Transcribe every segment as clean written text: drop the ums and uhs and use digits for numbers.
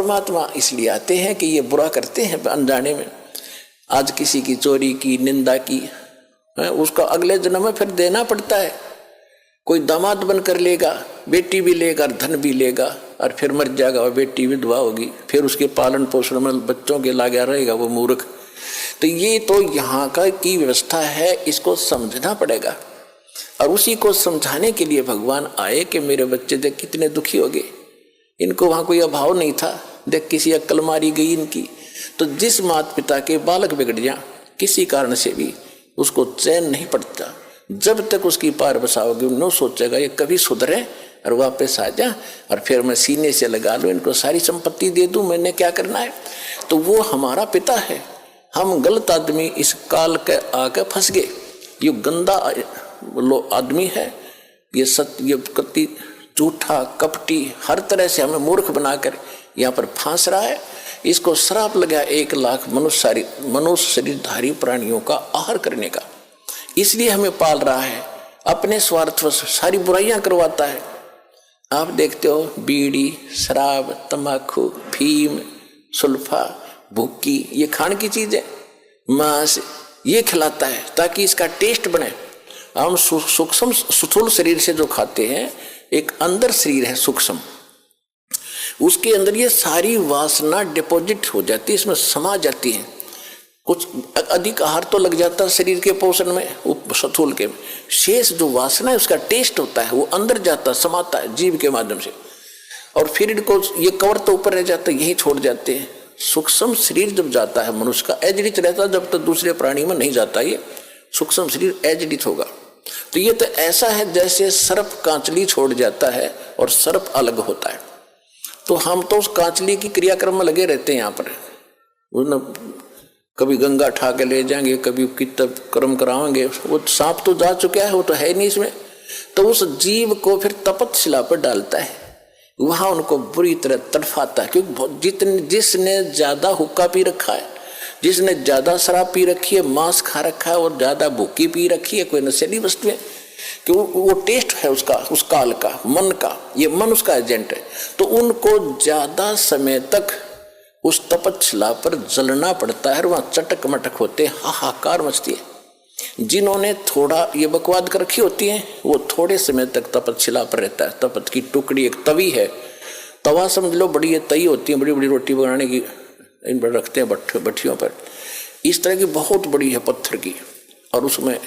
परमात्मा इसलिए आते हैं कि ये बुरा करते हैं अनजाने में। आज किसी की चोरी की, निंदा की, उसका अगले जन्म में फिर देना पड़ता है। कोई दामाद बनकर लेगा, बेटी भी लेगा, धन भी लेगा, और फिर मर जाएगा, और बेटी विधवा होगी, फिर उसके पालन पोषण में बच्चों के लागा रहेगा वो मूर्ख। तो ये तो यहाँ का की व्यवस्था है, इसको समझना पड़ेगा। और उसी को समझाने के लिए भगवान आए कि मेरे बच्चे देख कितने दुखी हो गए, इनको वहाँ कोई अभाव नहीं था, देख किसी अक्ल मारी गई इनकी। तो जिस माता पिता के बालक बिगड़ जाए किसी कारण से भी, उसको चैन नहीं पड़ता। जब तक उसकी पार बसाओगे न सोचेगा ये कभी सुधरे और वापस आ जा, और फिर मैं सीने से लगा लूँ, इनको सारी संपत्ति दे दूँ, मैंने क्या करना है। तो वो हमारा पिता है। हम गलत आदमी इस काल के आके फंस गए। ये गंदा आदमी है, ये कति झूठा कपटी, हर तरह से हमें मूर्ख बनाकर यहाँ पर फांस रहा है। इसको श्राप लगा 1 लाख मनुष्य शरीरधारी प्राणियों का आहार करने का। इसलिए हमें पाल रहा है, अपने स्वार्थवश सारी बुराइयां करवाता है। आप देखते हो बीड़ी, शराब, तंबाकू, फीम, सुल्फा, भुक्की, ये खाने की चीज है, मांस, ये खिलाता है ताकि इसका टेस्ट बने। हम सूक्ष्म स्थूल शरीर से जो खाते हैं, एक अंदर शरीर है सूक्ष्म, उसके अंदर ये सारी वासना डिपॉजिट हो जाती है, इसमें समा जाती है। कुछ अधिक आहार तो लग जाता है शरीर के पोषण में, स्थूल के में, शेष जो वासना है उसका टेस्ट होता है, वो अंदर जाता समाता है जीव के माध्यम से, और फिर इनको ये कवर तो ऊपर रह जाता है, यही छोड़ जाते हैं। सूक्ष्म शरीर जब जाता है मनुष्य का, एजडित रहता है, जब तक दूसरे प्राणी में नहीं जाता ये सूक्ष्म शरीर एजडित होगा। तो ये तो ऐसा है जैसे सर्प कांचली छोड़ जाता है और सर्प अलग होता है। तो हम तो उस कांचली की क्रियाक्रम में लगे रहते हैं यहाँ पर, कभी गंगा ठा के ले जाएंगे, कभी कितब कर्म कराएंगे। वो सांप तो जा चुका है, वो तो है नहीं इसमें। तो उस जीव को फिर तपतशिला पर डालता है, वहां उनको बुरी तरह तड़फाता है। क्योंकि जिसने ज्यादा हुक्का पी रखा है, जिसने ज्यादा शराब पी रखी है, मांस खा रखा है, और ज्यादा भूखी पी रखी है, कोई नशीली वस्तु है, कि वो टेस्ट है उसका, उस काल का, मन का, ये मन उसका एजेंट है। तो उनको ज्यादा समय तक उस तपतशिला पर जलना पड़ता है, वहां चटक मटक होते, हाहाकार मचती है। जिन्होंने थोड़ा ये बकवाद कर रखी होती है, वो थोड़े समय तक तपतशिला पर रहता है। तपत की टुकड़ी एक तवी है, तवा समझ लो, बड़ी ये तई होती है, बड़ी बड़ी रोटी बनाने की, इन पर रखते हैं भट्टियों पर, इस तरह की बहुत बड़ी है पत्थर की, और उसमें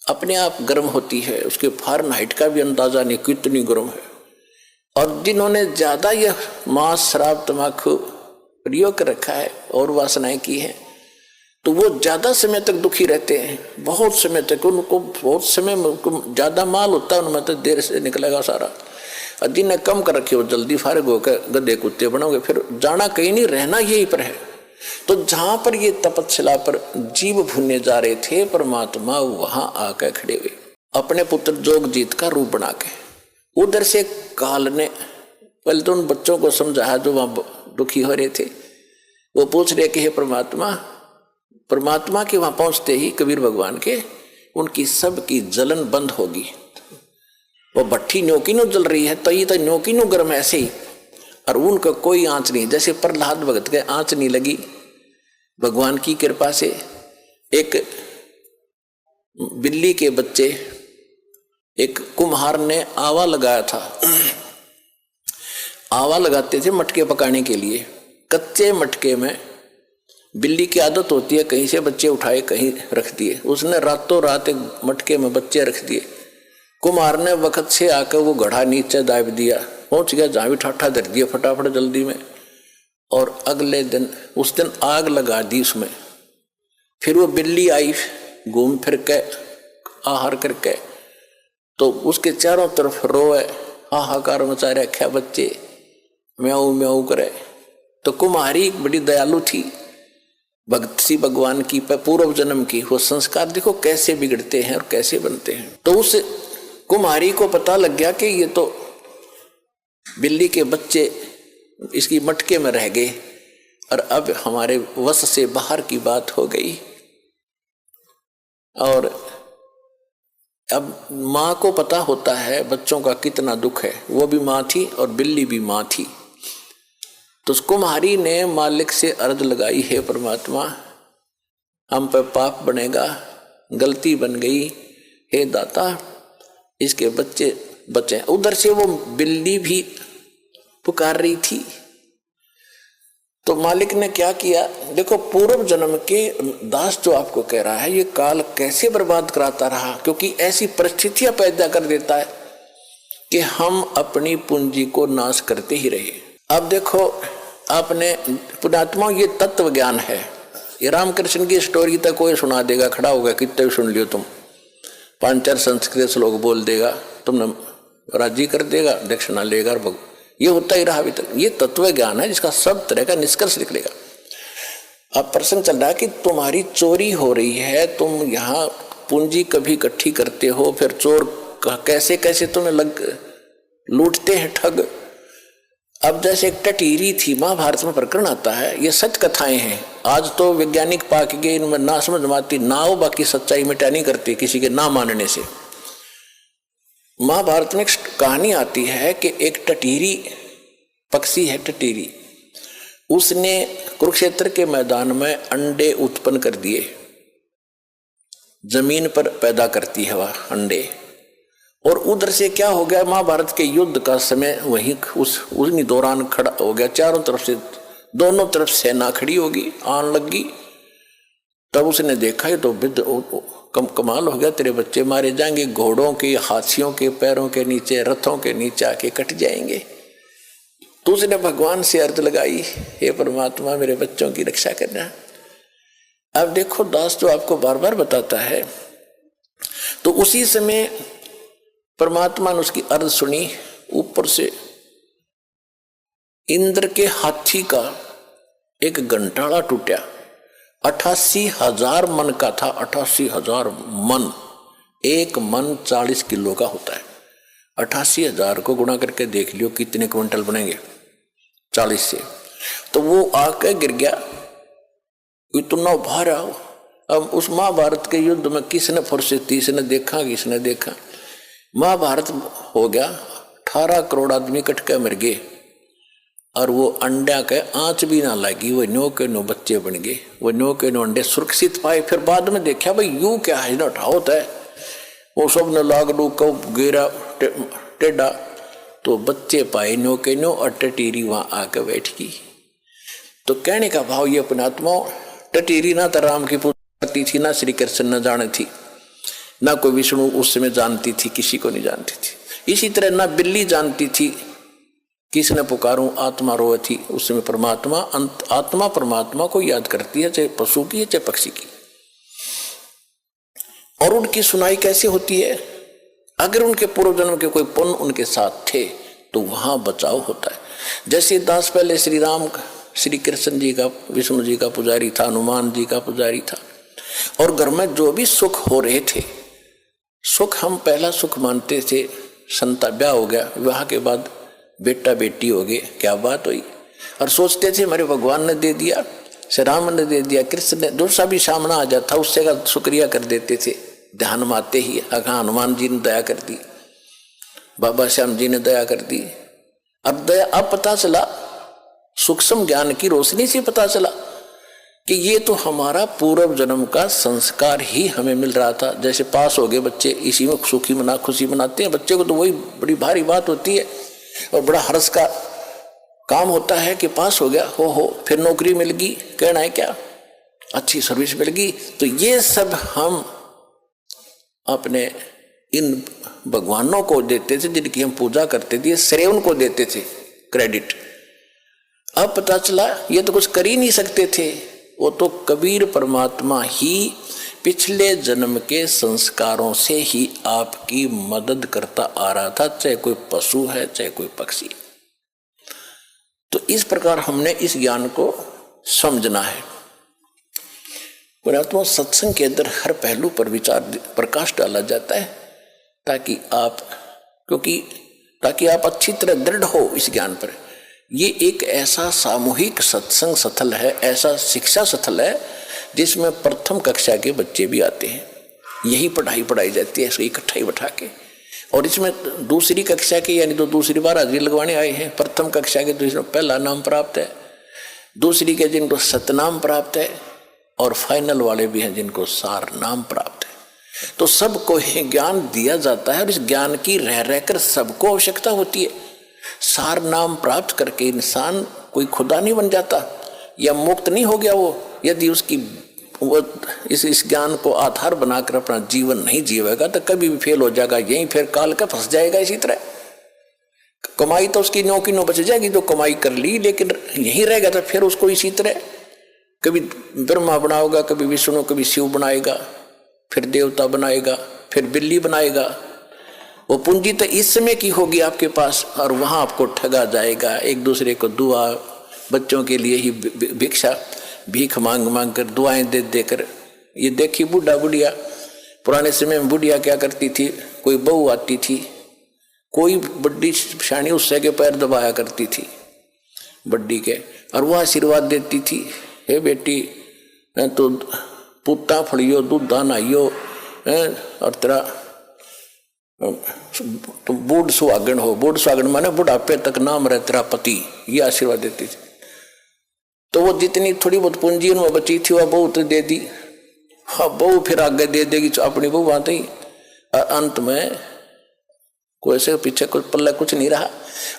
अपने आप गर्म होती है, उसके फ़ारेनहाइट का भी अंदाजा नहीं कितनी गर्म है। और जिन्होंने ज्यादा यह मांस, शराब, तम्बाकू प्रयोग कर रखा है और वासनाएं की है, तो वो ज्यादा समय तक दुखी रहते हैं, बहुत समय तक। उनको बहुत समय में ज्यादा माल होता है, उनमें तो देर से निकलेगा सारा। और जिन्हें कम कर रखे वो जल्दी फारिग होकर गधे कुत्ते बनोगे, फिर जाना कहीं नहीं, रहना यहीं पर है। तो जहां पर ये तपतशिला पर जीव भुनने जा रहे थे, परमात्मा वहां आकर खड़े हुए, अपने पुत्र जोगजीत का रूप बना के। उधर से काल ने पहले तो उन बच्चों को समझाया जो वहां दुखी हो रहे थे। वो पूछ रहे कि हे परमात्मा, परमात्मा के वहां पहुंचते ही कबीर भगवान के, उनकी सब की जलन बंद होगी। वो भट्ठी न्योकी नो जल रही है, तो ये तो न्योकी नो गर्म ऐसे ही, और उनका कोई आंच नहीं। जैसे प्रहलाद भगत के आंच नहीं लगी, भगवान की कृपा से एक बिल्ली के बच्चे, एक कुम्हार ने आवा लगाया था। आवा लगाते थे मटके पकाने के लिए। कच्चे मटके में बिल्ली की आदत होती है कहीं से बच्चे उठाए कहीं रख दिए, उसने रातों रात एक मटके में बच्चे रख दिए। कुम्हार ने वक्त से आकर वो घड़ा नीचे दाब दिया, पहुंच गया जहाँ भी ठाठा धर दिया फटाफट जल्दी में, और अगले दिन उस दिन आग लगा दी उसमें। फिर वो बिल्ली आई घूम फिर के आहार करके, तो उसके चारों तरफ रोए, हाहाकार मचा रखा, बच्चे म्याऊ म्याऊ करे। तो कुम्हारी बड़ी दयालु थी, भक्त सी भगवान की, पूर्व जन्म की, वो संस्कार देखो कैसे बिगड़ते हैं और कैसे बनते हैं। तो उस कुम्हारी को पता लग गया कि ये तो बिल्ली के बच्चे इसकी मटके में रह गए, और अब हमारे वश से बाहर की बात हो गई। और अब माँ को पता होता है बच्चों का कितना दुख है, वो भी माँ थी और बिल्ली भी माँ थी। तो कुम्हारी ने मालिक से अर्ज लगाई, हे परमात्मा हम पर पाप बनेगा, गलती बन गई, हे दाता इसके बच्चे बचे। उधर से वो बिल्ली भी पुकार रही थी। तो मालिक ने क्या किया, देखो पूर्व जन्म के दास जो आपको कह रहा है ये काल कैसे बर्बाद कराता रहा, क्योंकि ऐसी परिस्थितियां पैदा कर देता है कि हम अपनी पूंजी को नाश करते ही रहे। अब देखो आपने पुण्यात्मा, ये तत्व ज्ञान है। ये रामकृष्ण की स्टोरी तक कोई सुना देगा, खड़ा होगा, कितने सुन लियो तुम, 5-4 संस्कृत श्लोक बोल देगा, तुमने राजी कर देगा, दक्षिणा लेगा, ये होता ही रहा अभी तक। ये तत्व ज्ञान है जिसका सब तरह का निष्कर्ष निकलेगा। अब प्रश्न चल रहा है कि तुम्हारी चोरी हो रही है, तुम यहाँ पूंजी कभी इकट्ठी करते हो, फिर चोर कैसे कैसे तुम्हें लूटते हैं ठग। अब जैसे एक टटीरी थी, महाभारत में प्रकरण आता है, ये सच कथाएं हैं। आज तो वैज्ञानिक पाक गए, इनमें ना समझ माती ना हो, बाकी सच्चाई मिटा नहीं करती किसी के ना मानने से। महाभारत में एक कहानी आती है कि एक टटीरी पक्षी है, टटीरी, उसने कुरुक्षेत्र के मैदान में अंडे उत्पन्न कर दिए। जमीन पर पैदा करती है वह अंडे, और उधर से क्या हो गया, महाभारत के युद्ध का समय वहीं उसी दौरान खड़ा हो गया। चारों तरफ से, दोनों तरफ सेना खड़ी होगी, आन लगी। तब उसने देखा ये तो कमाल हो गया, तेरे बच्चे मारे जाएंगे, घोड़ों के, हाथियों के पैरों के नीचे, रथों के नीचे आके कट जाएंगे। तो उसने भगवान से अर्ज लगाई, हे परमात्मा मेरे बच्चों की रक्षा करना। अब देखो दास जो आपको बार बार बताता है, तो उसी समय परमात्मा ने उसकी अर्ज सुनी। ऊपर से इंद्र के हाथी का एक घंटाड़ा टूटा, 88,000 मन का था। 88,000 मन, एक मन 40 किलो का होता है। 88,000 को गुणा करके देख लियो कितने क्विंटल बनेंगे 40 से। तो वो आके गिर गया, इतना भारा। अब उस महाभारत के युद्ध में किसने फुर्सत थी, किसने देखा, किसने देखा। महाभारत हो गया, 18 करोड़ आदमी कट के मर गए, और वो अंडा के आंच भी ना लगी, वो नो के नो बच्चे बन गए, वो नो के नो अंडे सुरक्षित पाए। फिर बाद में देखा भाई यू क्या है ना, होता है वो सब ने लाग लू कब गिरा टेढ़ा, तो बच्चे पाए नो के नो, और टटीरी वहां आके बैठ गई। तो कहने का भाव ये अपनात्मा, टटीरी ना तो राम की पूजा करती थी, ना श्री कृष्ण न जाने थी, ना कोई विष्णु उस समय जानती थी, किसी को नहीं जानती थी। इसी तरह ना बिल्ली जानती थी किसने पुकारूं, आत्मा रोए थी। उस समय परमात्मा, आत्मा परमात्मा को याद करती है, चाहे पशु की है चाहे पक्षी की। और उनकी सुनाई कैसे होती है, अगर उनके पूर्व जन्म के कोई पुण्य उनके साथ थे तो वहां बचाव होता है। जैसे दास पहले श्री राम, श्री कृष्ण जी का, विष्णु जी का पुजारी था, हनुमान जी का पुजारी था, और घर में जो भी सुख हो रहे थे, सुख हम पहला सुख मानते थे, संता ब्याह हो गया, विवाह के बाद बेटा बेटी हो गए, क्या बात हुई, और सोचते थे मेरे भगवान ने दे दिया, श्री राम ने दे दिया, कृष्ण ने, जो सा भी सामना आ जाता उससे का शुक्रिया कर देते थे। ध्यान में आते ही अगर हनुमान जी ने दया कर दी, बाबा श्याम जी ने दया कर दी। अब दया, अब पता चला, सूक्ष्म ज्ञान की रोशनी से पता चला कि ये तो हमारा पूर्व जन्म का संस्कार ही हमें मिल रहा था। जैसे पास हो गए बच्चे, इसी में खुशी मनाते हैं बच्चे को, तो वही बड़ी भारी बात होती है और बड़ा हर्ष का काम होता है कि पास हो गया, हो फिर नौकरी मिल गई, कहना है क्या, अच्छी सर्विस मिल गई। तो ये सब हम अपने इन भगवानों को देते थे जिनकी हम पूजा करते थे, श्रेय उनको देते थे, क्रेडिट। अब पता चला ये तो कुछ कर ही नहीं सकते थे, वो तो कबीर परमात्मा ही पिछले जन्म के संस्कारों से ही आपकी मदद करता आ रहा था, चाहे कोई पशु है चाहे कोई पक्षी। तो इस प्रकार हमने इस ज्ञान को समझना है। परमात्मा सत्संग के अंदर हर पहलू पर विचार प्रकाश डाला जाता है ताकि आप अच्छी तरह दृढ़ हो इस ज्ञान पर। ये एक ऐसा सामूहिक सत्संग स्थल है, ऐसा शिक्षा स्थल है जिसमें प्रथम कक्षा के बच्चे भी आते हैं। यही पढ़ाई जाती है, इसको इकट्ठा ही बैठा के, और इसमें दूसरी कक्षा के यानी तो दूसरी बार हाजिरी लगवाने आए हैं, प्रथम कक्षा के तो इसमें पहला नाम प्राप्त है, दूसरी के जिनको सतनाम प्राप्त है, और फाइनल वाले भी हैं जिनको सार नाम प्राप्त है। तो सबको ही ज्ञान दिया जाता है और इस ज्ञान की रह रहकर सबको आवश्यकता होती है। सार नाम प्राप्त करके इंसान कोई खुदा नहीं बन जाता या मुक्त नहीं हो गया वो, यदि उसकी वो इस ज्ञान को आधार बनाकर अपना जीवन नहीं जीवेगा तो कभी भी फेल हो जाएगा, यहीं फिर काल का फंस जाएगा। इसी तरह कमाई तो उसकी नो की नो बच जाएगी जो कमाई कर ली, लेकिन यहीं रहेगा तो फिर उसको इसी तरह कभी ब्रह्मा बनाएगा, कभी विष्णु, कभी शिव बनाएगा, फिर देवता बनाएगा, फिर बिल्ली बनाएगा। वो पूंजी तो इस समय की होगी आपके पास और वहां आपको ठगा जाएगा। एक दूसरे को दुआ, बच्चों के लिए ही भिक्षा भीख मांग मांग कर दुआएं दे देकर, ये देखी बुढ़ा बुढ़िया, पुराने समय में बुढ़िया क्या करती थी, कोई बहू आती थी, कोई बड्डी शानी उससे के पैर दबाया करती थी बड्डी के, और वह आशीर्वाद देती थी, हे बेटी तो पुत्ता फड़ियो दूधा नहाइयो और तेरा तो बूढ़ सुहागन हो। बूढ़ सुहागन माने बुढ़ापे तक नाम रहे तेरा पति, ये आशीर्वाद देती थी। तो वो जितनी थोड़ी बहुत पूंजी उनमें बची थी वह बहू तो दे दी, हाँ बहू फिर आगे दे देगी अपनी बहू आते ही, और अंत में कोई से पीछे कुछ पल्ला कुछ नहीं रहा।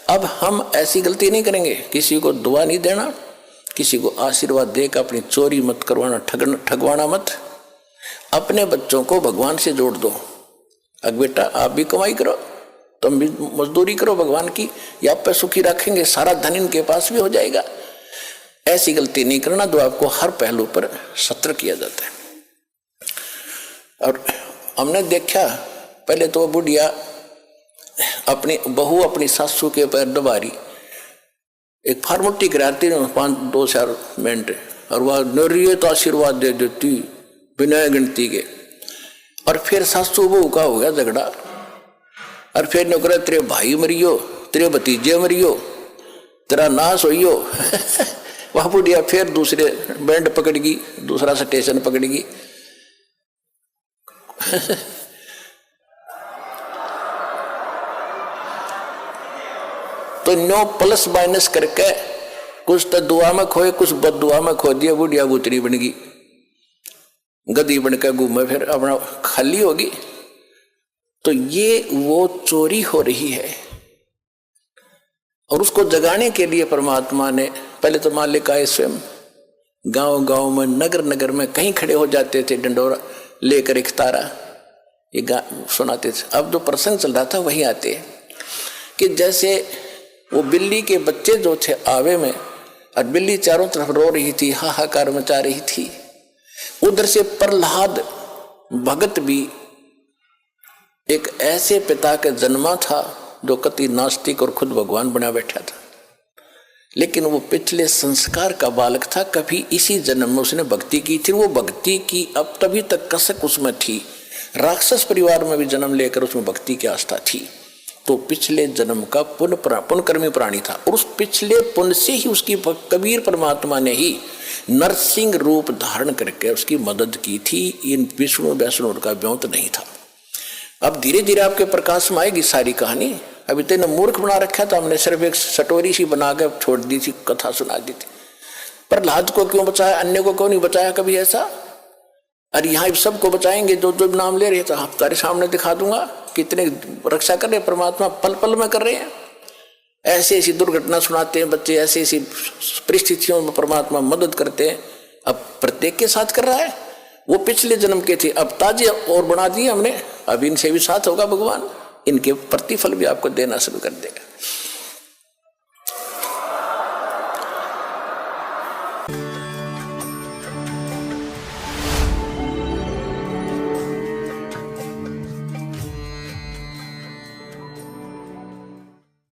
अब हम ऐसी गलती नहीं करेंगे, किसी को दुआ नहीं देना, किसी को आशीर्वाद देकर अपनी चोरी मत करवाना, ठगवाना मत। अपने बच्चों को भगवान से जोड़ दो। अब बेटा आप भी कमाई करो, तुम भी मजदूरी करो भगवान की, या आप पे सुखी रखेंगे, सारा धन इनके पास भी हो जाएगा। ऐसी गलती नहीं करना जो आपको हर पहलू पर सत्र किया जाता है। और हमने देखा पहले तो बुढ़िया अपनी बहू अपनी सासू के पैर दबा रही, एक फार्मोटी कराती 5-2-4 मिनट, और वह निर्यत आशीर्वाद दे देती बिना गिनती के। और फिर सासू बहू का हो गया झगड़ा, और फिर नौकरा तेरे भाई मरियो, तेरे भतीजे मरियो, तेरा नाश होइयो। वह बुढ़िया फिर दूसरे बैंड पकड़गी, दूसरा स्टेशन पकड़गी। तो 9 प्लस माइनस करके कुछ तो दुआ में खोए, कुछ बद दुआ में खो दिया, बुढ़िया गुतरी बन गई, गधी बनकर घूमे फिर अपना खाली होगी। तो ये वो चोरी हो रही है, और उसको जगाने के लिए परमात्मा ने पहले तो मालिक आए स्वयं, गांव गांव में नगर नगर में कहीं खड़े हो जाते थे डंडोरा लेकर एक तारा, ये सुनाते थे। अब जो प्रसंग चल रहा था वही आते कि जैसे वो बिल्ली के बच्चे जो थे आवे में, और बिल्ली चारों तरफ रो रही थी, हाहाकार मचा रही थी। उधर से प्रहलाद भगत भी एक ऐसे पिता के जन्मा था जो कति नास्तिक और खुद भगवान बना बैठा था, लेकिन वो पिछले संस्कार का बालक था, कभी इसी जन्म में उसने भक्ति की थी। वो भक्ति की अब तभी तक कसक उसमें थी, राक्षस परिवार में भी जन्म लेकर उसमें भक्ति की आस्था थी। तो पिछले जन्म का पुण्यकर्मी प्राणी था, और उस पिछले पुण्य से ही उसकी कबीर परमात्मा ने ही नरसिंह रूप धारण करके उसकी मदद की थी। इन विष्णु वैष्णु का व्योत नहीं था। अब धीरे धीरे आपके प्रकाश में आएगी सारी कहानी। अभी तेने मूर्ख बना रखा था, हमने सिर्फ एक सटोरी सी बना कर छोड़ दी थी, कथा सुना दी थी। प्रहलाद को क्यों बचाया, अन्य को क्यों नहीं बचाया कभी ऐसा? अरे यहाँ सबको बचाएंगे जो जो नाम ले रहे थे, आप तारे सामने दिखा दूंगा कितने रक्षा कर रहे परमात्मा, पल पल में कर रहे हैं। ऐसी ऐसी दुर्घटना सुनाते हैं बच्चे, ऐसी ऐसी परिस्थितियों में परमात्मा मदद करते हैं। अब प्रत्येक के साथ कर रहा है। वो पिछले जन्म के थे, अब ताजे और बना दिए हमने, अब इनसे भी साथ होगा भगवान, इनके प्रतिफल भी आपको देना शुरू कर देगा।